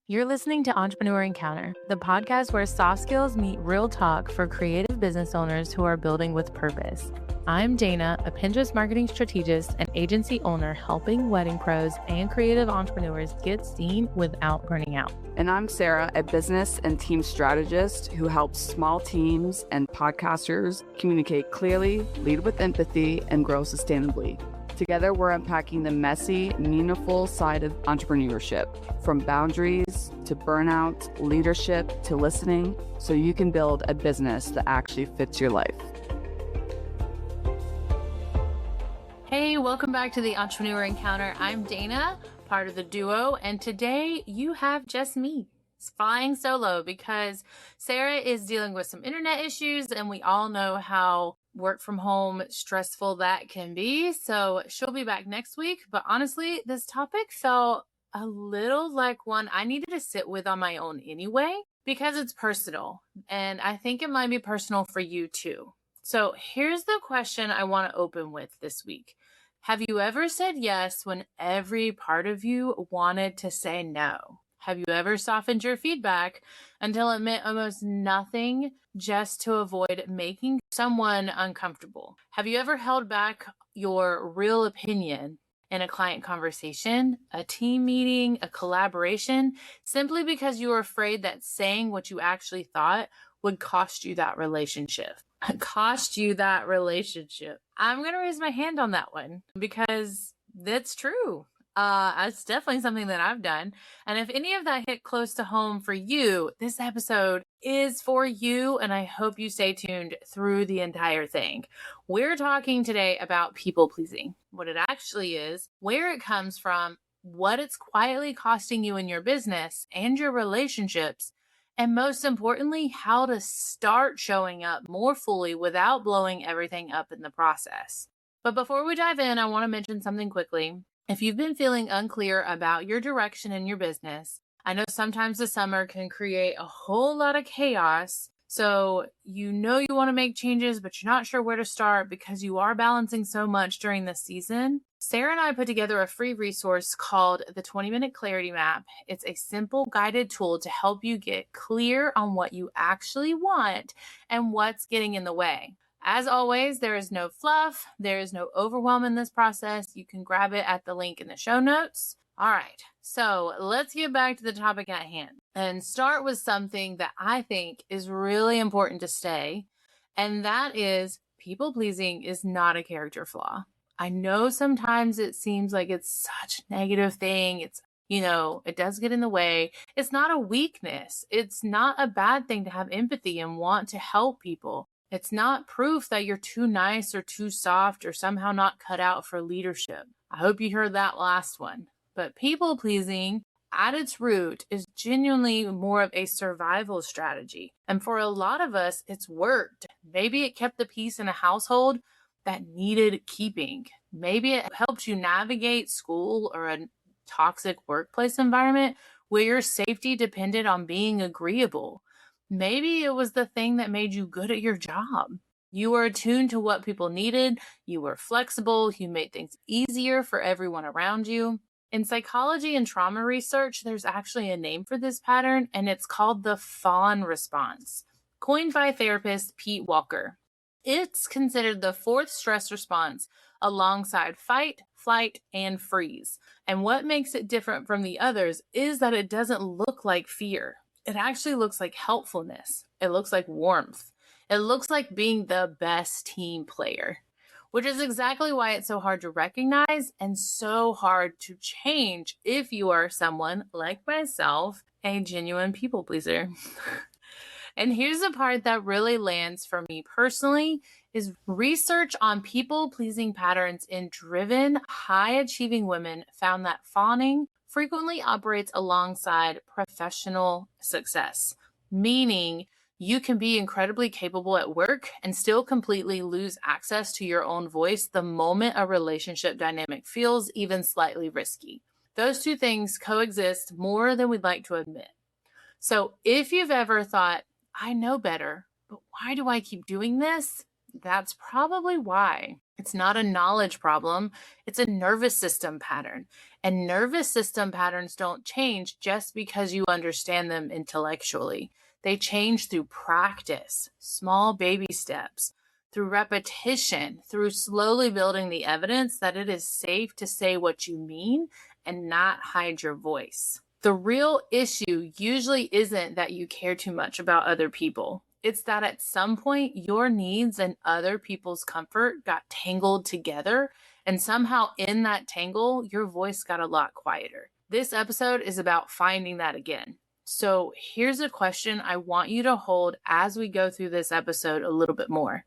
You're listening to Entrepreneur Encounter, the podcast where soft skills meet real talk for creative business owners who are building with purpose. I'm Dana, a Pinterest marketing strategist and agency owner helping wedding pros and creative entrepreneurs get seen without burning out. And I'm Sarah, a business and team strategist who helps small teams and podcasters communicate clearly, lead with empathy, and grow sustainably. Together, we're unpacking the messy, meaningful side of entrepreneurship, from boundaries to burnout, leadership to listening, so you can build a business that actually fits your life. Hey, welcome back to the Entrepreneur Encounter. I'm Dana, part of the duo, and today you have just me. It's flying solo because Sarah is dealing with some internet issues, and we all know how work from home stressful that can be. So she'll be back next week. But honestly, this topic felt a little like one I needed to sit with on my own anyway, because it's personal. And I think it might be personal for you too. So here's the question I want to open with this week. Have you ever said yes when every part of you wanted to say no? Have you ever softened your feedback until it meant almost nothing just to avoid making someone uncomfortable? Have you ever held back your real opinion in a client conversation, a team meeting, a collaboration, simply because you were afraid that saying what you actually thought would cost you that relationship? Cost you that relationship. I'm going to raise my hand on that one because that's true. It's definitely something that I've done. And if any of that hit close to home for you, this episode is for you. And I hope you stay tuned through the entire thing. We're talking today about people pleasing, what it actually is, where it comes from, what it's quietly costing you in your business and your relationships, and most importantly, how to start showing up more fully without blowing everything up in the process. But before we dive in, I want to mention something quickly. If you've been feeling unclear about your direction in your business, I know sometimes the summer can create a whole lot of chaos. So you know you want to make changes, but you're not sure where to start because you are balancing so much during this season. Sarah and I put together a free resource called the 20-Minute Clarity Map. It's a simple guided tool to help you get clear on what you actually want and what's getting in the way. As always, there is no fluff. There is no overwhelm in this process. You can grab it at the link in the show notes. All right, so let's get back to the topic at hand and start with something that I think is really important to say, and that is people pleasing is not a character flaw. I know sometimes it seems like it's such a negative thing. It does get in the way. It's not a weakness. It's not a bad thing to have empathy and want to help people. It's not proof that you're too nice or too soft or somehow not cut out for leadership. I hope you heard that last one. But people pleasing at its root is genuinely more of a survival strategy. And for a lot of us, it's worked. Maybe it kept the peace in a household that needed keeping. Maybe it helped you navigate school or a toxic workplace environment where your safety depended on being agreeable. Maybe it was the thing that made you good at your job. You were attuned to what people needed. You were flexible. You made things easier for everyone around you. In psychology and trauma research, there's actually a name for this pattern, and it's called the fawn response, coined by therapist Pete Walker. It's considered the fourth stress response alongside fight, flight, and freeze. And what makes it different from the others is that it doesn't look like fear. It actually looks like helpfulness. It looks like warmth. It looks like being the best team player, which is exactly why it's so hard to recognize and so hard to change if you are someone like myself, a genuine people pleaser. And here's the part that really lands for me personally is research on people-pleasing patterns in driven, high-achieving women found that fawning frequently operates alongside professional success, meaning you can be incredibly capable at work and still completely lose access to your own voice the moment a relationship dynamic feels even slightly risky. Those two things coexist more than we'd like to admit. So if you've ever thought, I know better, but why do I keep doing this? That's probably why. It's not a knowledge problem, it's a nervous system pattern. And nervous system patterns don't change just because you understand them intellectually. They change through practice, small baby steps, through repetition, through slowly building the evidence that it is safe to say what you mean and not hide your voice. The real issue usually isn't that you care too much about other people. It's that at some point, your needs and other people's comfort got tangled together, and somehow in that tangle, your voice got a lot quieter. This episode is about finding that again. So here's a question I want you to hold as we go through this episode a little bit more.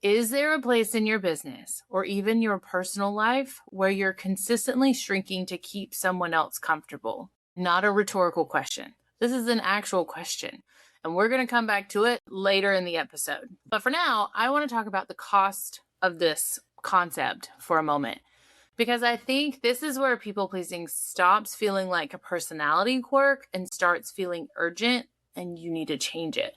Is there a place in your business or even your personal life where you're consistently shrinking to keep someone else comfortable? Not a rhetorical question. This is an actual question, and we're going to come back to it later in the episode. But for now, I want to talk about the cost of this concept for a moment, because I think this is where people pleasing stops feeling like a personality quirk and starts feeling urgent, and you need to change it.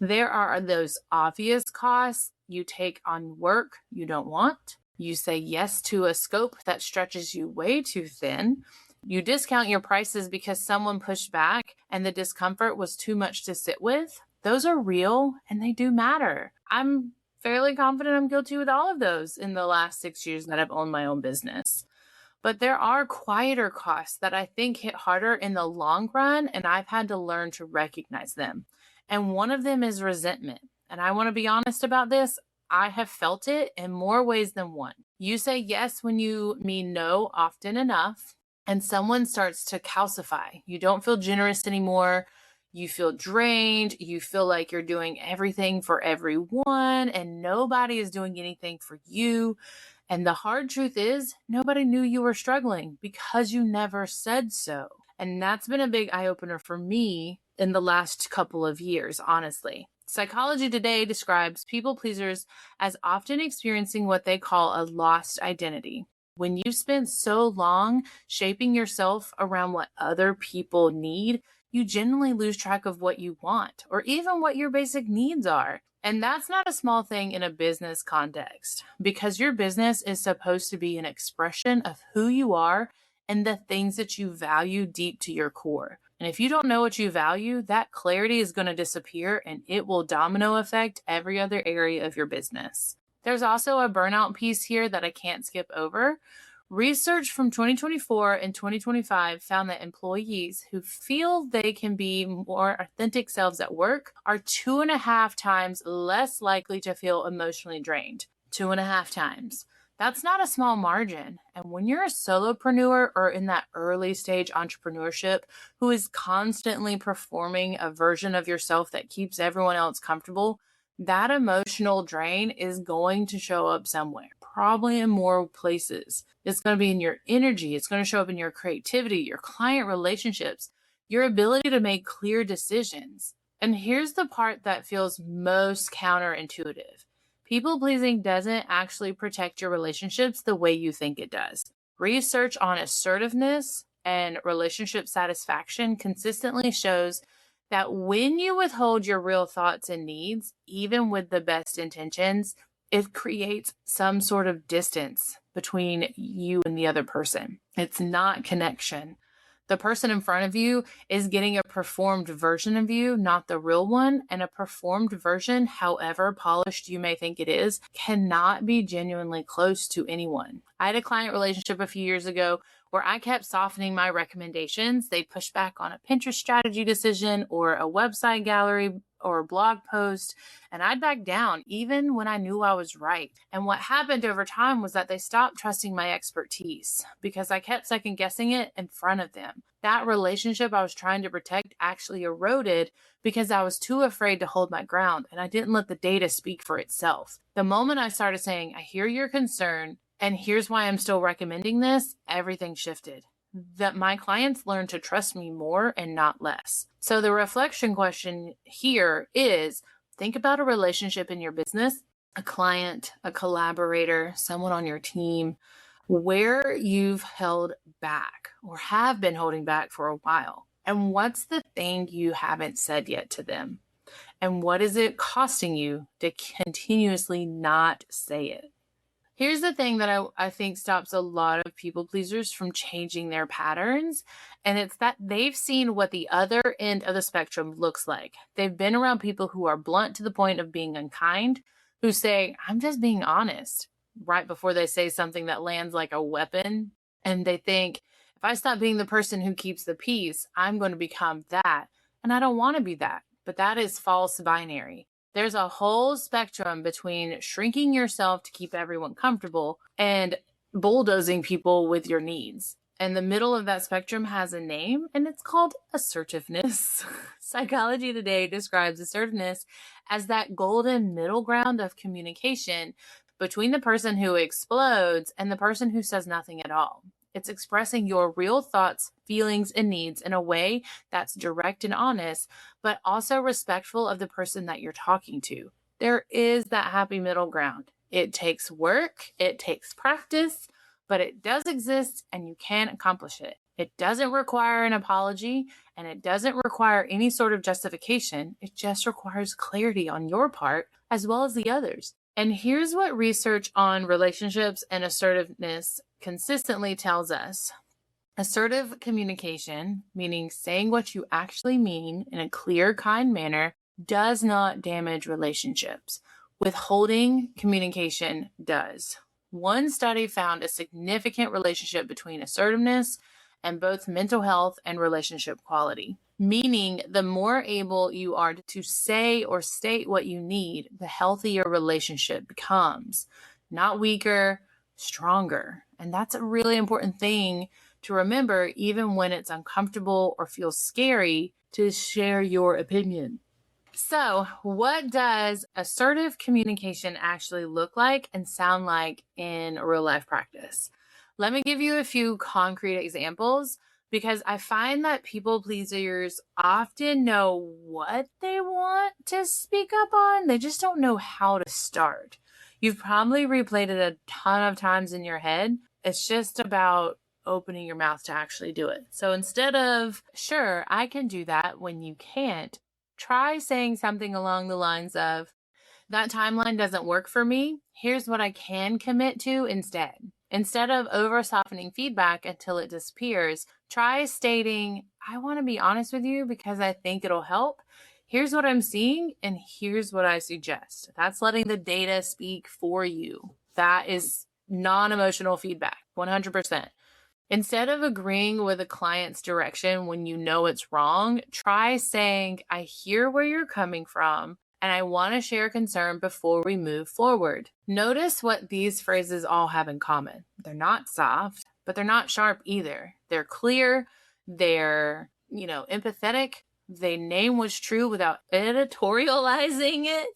There are those obvious costs. You take on work you don't want. You say yes to a scope that stretches you way too thin. You discount your prices because someone pushed back and the discomfort was too much to sit with. Those are real and they do matter. I'm fairly confident I'm guilty with all of those in the last 6 years that I've owned my own business. But there are quieter costs that I think hit harder in the long run, and I've had to learn to recognize them. And one of them is resentment. And I want to be honest about this. I have felt it in more ways than one. You say yes when you mean no often enough, and someone starts to calcify. You don't feel generous anymore. You feel drained. You feel like you're doing everything for everyone, and nobody is doing anything for you. And the hard truth is, nobody knew you were struggling because you never said so. And that's been a big eye-opener for me in the last couple of years, honestly. Psychology Today describes people pleasers as often experiencing what they call a lost identity. When you've spent so long shaping yourself around what other people need, you generally lose track of what you want or even what your basic needs are. And that's not a small thing in a business context, because your business is supposed to be an expression of who you are and the things that you value deep to your core. And if you don't know what you value, that clarity is going to disappear and it will domino affect every other area of your business. There's also a burnout piece here that I can't skip over. Research from 2024 and 2025 found that employees who feel they can be more authentic selves at work are 2.5 times less likely to feel emotionally drained. 2.5 times. That's not a small margin. And when you're a solopreneur or in that early stage entrepreneurship who is constantly performing a version of yourself that keeps everyone else comfortable, that emotional drain is going to show up somewhere, probably in more places. It's going to be in your energy. It's going to show up in your creativity, your client relationships, your ability to make clear decisions. And here's the part that feels most counterintuitive. People pleasing doesn't actually protect your relationships the way you think it does. Research on assertiveness and relationship satisfaction consistently shows that when you withhold your real thoughts and needs, even with the best intentions, it creates some sort of distance between you and the other person. It's not connection. The person in front of you is getting a performed version of you, not the real one. And a performed version, however polished you may think it is, cannot be genuinely close to anyone. I had a client relationship a few years ago where I kept softening my recommendations. They'd push back on a Pinterest strategy decision or a website gallery or a blog post, and I'd back down even when I knew I was right. And what happened over time was that they stopped trusting my expertise because I kept second guessing it in front of them. That relationship I was trying to protect actually eroded because I was too afraid to hold my ground and I didn't let the data speak for itself. The moment I started saying, I hear your concern, and here's why I'm still recommending this, everything shifted. That my clients learn to trust me more and not less. So the reflection question here is, think about a relationship in your business, a client, a collaborator, someone on your team, where you've held back or have been holding back for a while. And what's the thing you haven't said yet to them? And what is it costing you to continuously not say it? Here's the thing that I think stops a lot of people pleasers from changing their patterns, and it's that they've seen what the other end of the spectrum looks like. They've been around people who are blunt to the point of being unkind, who say, I'm just being honest, right before they say something that lands like a weapon. And they think, if I stop being the person who keeps the peace, I'm going to become that. And I don't want to be that. But that is false binary. There's a whole spectrum between shrinking yourself to keep everyone comfortable and bulldozing people with your needs. And the middle of that spectrum has a name, and it's called assertiveness. Psychology Today describes assertiveness as that golden middle ground of communication between the person who explodes and the person who says nothing at all. It's expressing your real thoughts, feelings, and needs in a way that's direct and honest, but also respectful of the person that you're talking to. There is that happy middle ground. It takes work, it takes practice, but it does exist and you can accomplish it. It doesn't require an apology and it doesn't require any sort of justification. It just requires clarity on your part as well as the others. And here's what research on relationships and assertiveness consistently tells us. Assertive communication, meaning saying what you actually mean in a clear, kind manner, does not damage relationships. Withholding communication does. One study found a significant relationship between assertiveness and both mental health and relationship quality. Meaning, the more able you are to say or state what you need, the healthier relationship becomes. Not weaker, stronger. And that's a really important thing to remember, even when it's uncomfortable or feels scary to share your opinion. So, what does assertive communication actually look like and sound like in real life practice? Let me give you a few concrete examples, because I find that people pleasers often know what they want to speak up on. They just don't know how to start. You've probably replayed it a ton of times in your head. It's just about opening your mouth to actually do it. So instead of, sure, I can do that when you can't, try saying something along the lines of, that timeline doesn't work for me. Here's what I can commit to instead. Instead of over softening feedback until it disappears, try stating, I want to be honest with you because I think it'll help. Here's what I'm seeing and here's what I suggest. That's letting the data speak for you. That is non-emotional feedback, 100%. Instead of agreeing with a client's direction when you know it's wrong, try saying, I hear where you're coming from, and I want to share concern before we move forward. Notice what these phrases all have in common. They're not soft, but they're not sharp either. They're clear, they're, empathetic, they name what's true without editorializing it.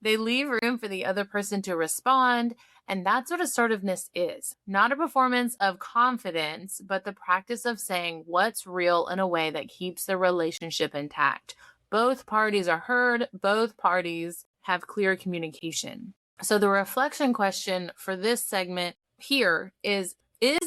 They leave room for the other person to respond. And that's what assertiveness is. Not a performance of confidence, but the practice of saying what's real in a way that keeps the relationship intact. Both parties are heard. Both parties have clear communication. So the reflection question for this segment here is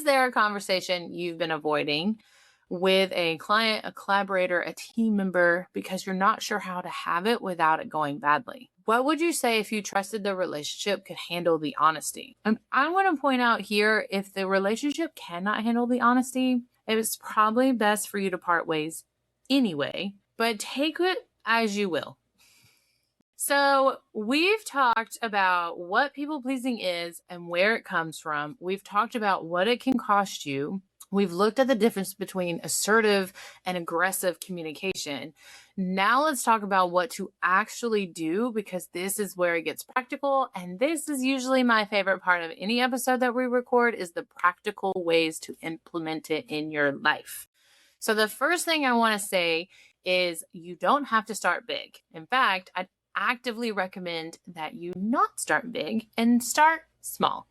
there a conversation you've been avoiding with a client, a collaborator, a team member, because you're not sure how to have it without it going badly? What would you say if you trusted the relationship could handle the honesty? And I'm going to point out here, if the relationship cannot handle the honesty, it's probably best for you to part ways anyway, but take it as you will. So we've talked about what people pleasing is and where it comes from. We've talked about what it can cost you. We've looked at the difference between assertive and aggressive communication. Now let's talk about what to actually do, because this is where it gets practical. And this is usually my favorite part of any episode that we record, is the practical ways to implement it in your life. So the first thing I want to say is you don't have to start big. In fact, I'd actively recommend that you not start big and start small.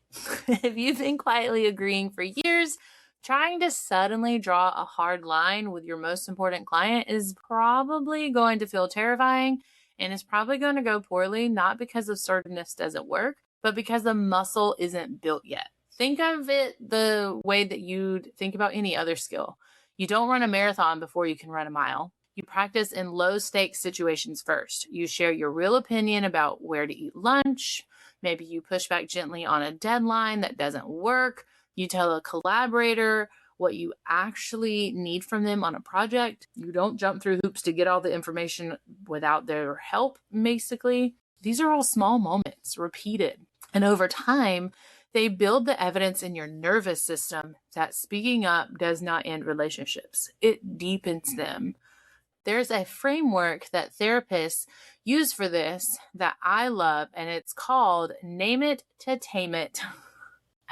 If you've been quietly agreeing for years, trying to suddenly draw a hard line with your most important client is probably going to feel terrifying, and it's probably going to go poorly, not because assertiveness doesn't work, but because the muscle isn't built yet. Think of it the way that you'd think about any other skill. You don't run a marathon before you can run a mile. You practice in low stakes situations first. You share your real opinion about where to eat lunch. Maybe you push back gently on a deadline that doesn't work. You tell a collaborator what you actually need from them on a project. You don't jump through hoops to get all the information without their help, basically. These are all small moments, repeated. And over time, they build the evidence in your nervous system that speaking up does not end relationships. It deepens them. There's a framework that therapists use for this that I love, and it's called Name It to Tame It.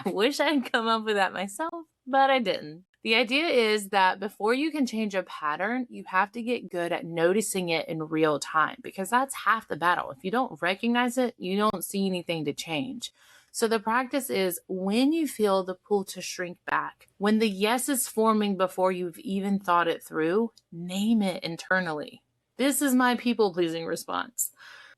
I wish I'd come up with that myself, but I didn't. The idea is that before you can change a pattern, you have to get good at noticing it in real time, because that's half the battle. If you don't recognize it, you don't see anything to change. So the practice is when you feel the pull to shrink back, when the yes is forming before you've even thought it through, name it internally. This is my people-pleasing response.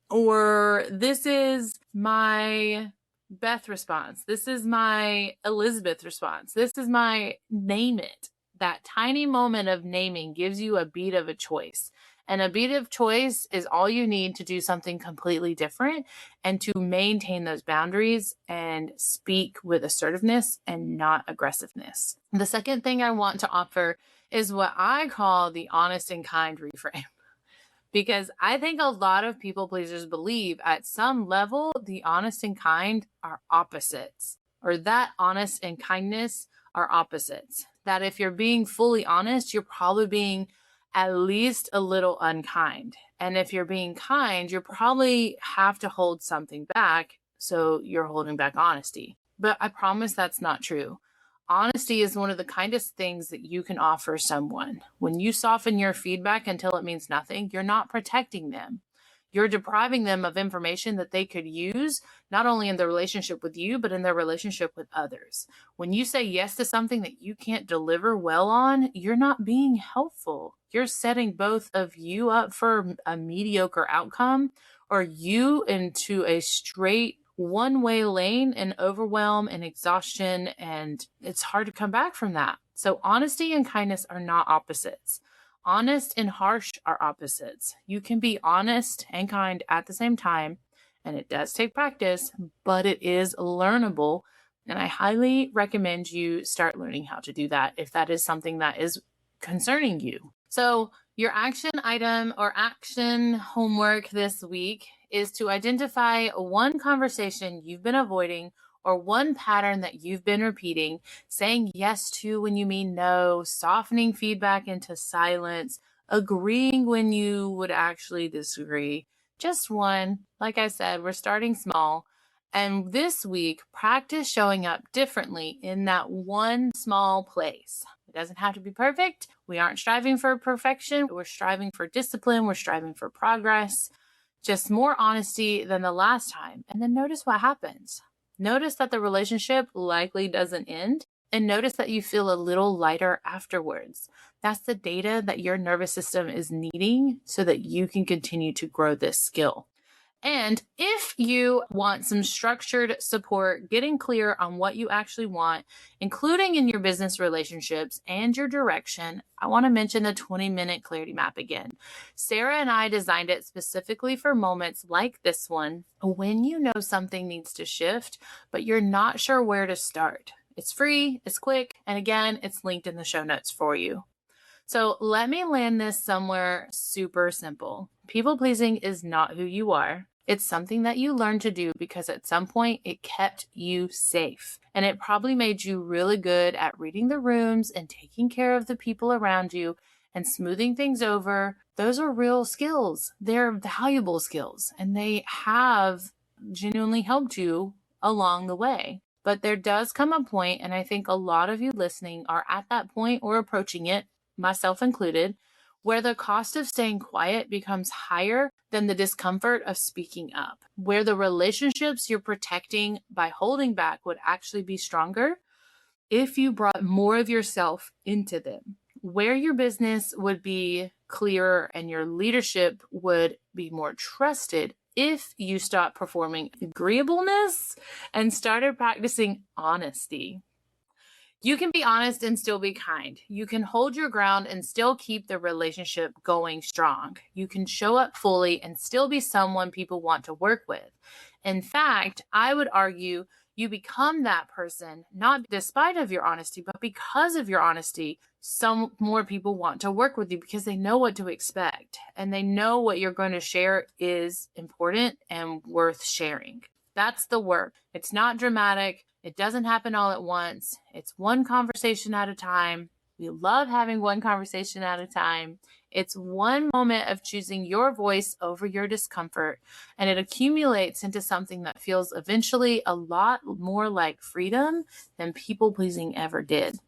Or this is my Beth response. This is my Elizabeth response. This is my name it. That tiny moment of naming gives you a beat of a choice. And a beat of choice is all you need to do something completely different and to maintain those boundaries and speak with assertiveness and not aggressiveness. The second thing I want to offer is what I call the honest and kind reframe. Because I think a lot of people pleasers believe at some level the honest and kind are opposites, or that honest and kindness are opposites. That if you're being fully honest, you're probably being at least a little unkind. And if you're being kind, you probably have to hold something back, so you're holding back honesty. But I promise that's not true. Honesty is one of the kindest things that you can offer someone. When you soften your feedback until it means nothing, you're not protecting them. You're depriving them of information that they could use, not only in their relationship with you, but in their relationship with others. When you say yes to something that you can't deliver well on, you're not being helpful. You're setting both of you up for a mediocre outcome, or you into a straight one-way lane and overwhelm and exhaustion, and it's hard to come back from that. So honesty and kindness are not opposites. Honest and harsh are opposites. You can be honest and kind at the same time, and it does take practice, but it is learnable, and I highly recommend you start learning how to do that if that is something that is concerning you. So your action item or action homework this week is to identify one conversation you've been avoiding or one pattern that you've been repeating, saying yes to when you mean no, softening feedback into silence, agreeing when you would actually disagree. Just one. Like I said, we're starting small. And this week, practice showing up differently in that one small place. It doesn't have to be perfect. We aren't striving for perfection. We're striving for discipline. We're striving for progress. Just more honesty than the last time. And then notice what happens. Notice that the relationship likely doesn't end. And notice that you feel a little lighter afterwards. That's the data that your nervous system is needing so that you can continue to grow this skill. And if you want some structured support, getting clear on what you actually want, including in your business relationships and your direction, I want to mention the 20-minute clarity map again. Sarah and I designed it specifically for moments like this one, when you know something needs to shift, but you're not sure where to start. It's free, it's quick, and again, it's linked in the show notes for you. So let me land this somewhere super simple. People pleasing is not who you are. It's something that you learned to do because at some point it kept you safe. And it probably made you really good at reading the rooms and taking care of the people around you and smoothing things over. Those are real skills. They're valuable skills, and they have genuinely helped you along the way. But there does come a point, and I think a lot of you listening are at that point or approaching it, myself included, where the cost of staying quiet becomes higher than the discomfort of speaking up, where the relationships you're protecting by holding back would actually be stronger if you brought more of yourself into them, where your business would be clearer and your leadership would be more trusted if you stopped performing agreeableness and started practicing honesty. You can be honest and still be kind. You can hold your ground and still keep the relationship going strong. You can show up fully and still be someone people want to work with. In fact, I would argue you become that person, not despite of your honesty, but because of your honesty. Some more people want to work with you because they know what to expect and they know what you're going to share is important and worth sharing. That's the work. It's not dramatic. It doesn't happen all at once. It's one conversation at a time. We love having one conversation at a time. It's one moment of choosing your voice over your discomfort, and it accumulates into something that feels eventually a lot more like freedom than people pleasing ever did.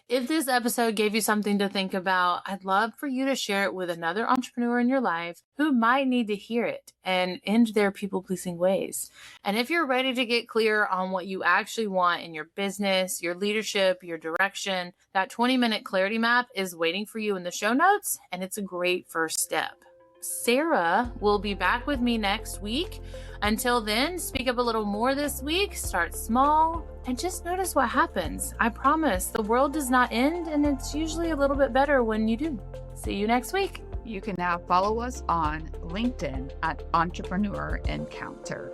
If this episode gave you something to think about, I'd love for you to share it with another entrepreneur in your life who might need to hear it and end their people-pleasing ways. And if you're ready to get clear on what you actually want in your business, your leadership, your direction, that 20-minute clarity map is waiting for you in the show notes, and it's a great first step. Sarah will be back with me next week. Until then, speak up a little more this week, start small, and just notice what happens. I promise the world does not end, and it's usually a little bit better when you do. See you next week. You can now follow us on LinkedIn at Entrepreneur Encounter.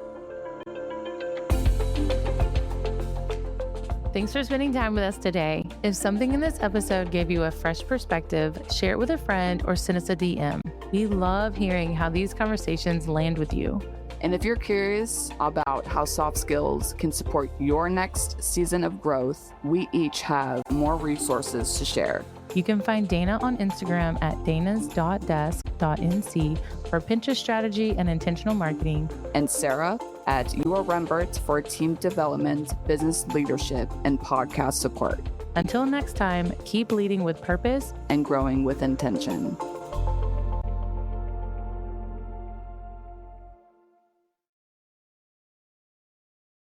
Thanks for spending time with us today. If something in this episode gave you a fresh perspective, share it with a friend or send us a DM. We love hearing how these conversations land with you. And if you're curious about how soft skills can support your next season of growth, we each have more resources to share. You can find Dana on Instagram at danas.desk.nc for Pinterest strategy and intentional marketing. And Sarah at Your Rembert for team development, business leadership, and podcast support. Until next time, keep leading with purpose and growing with intention.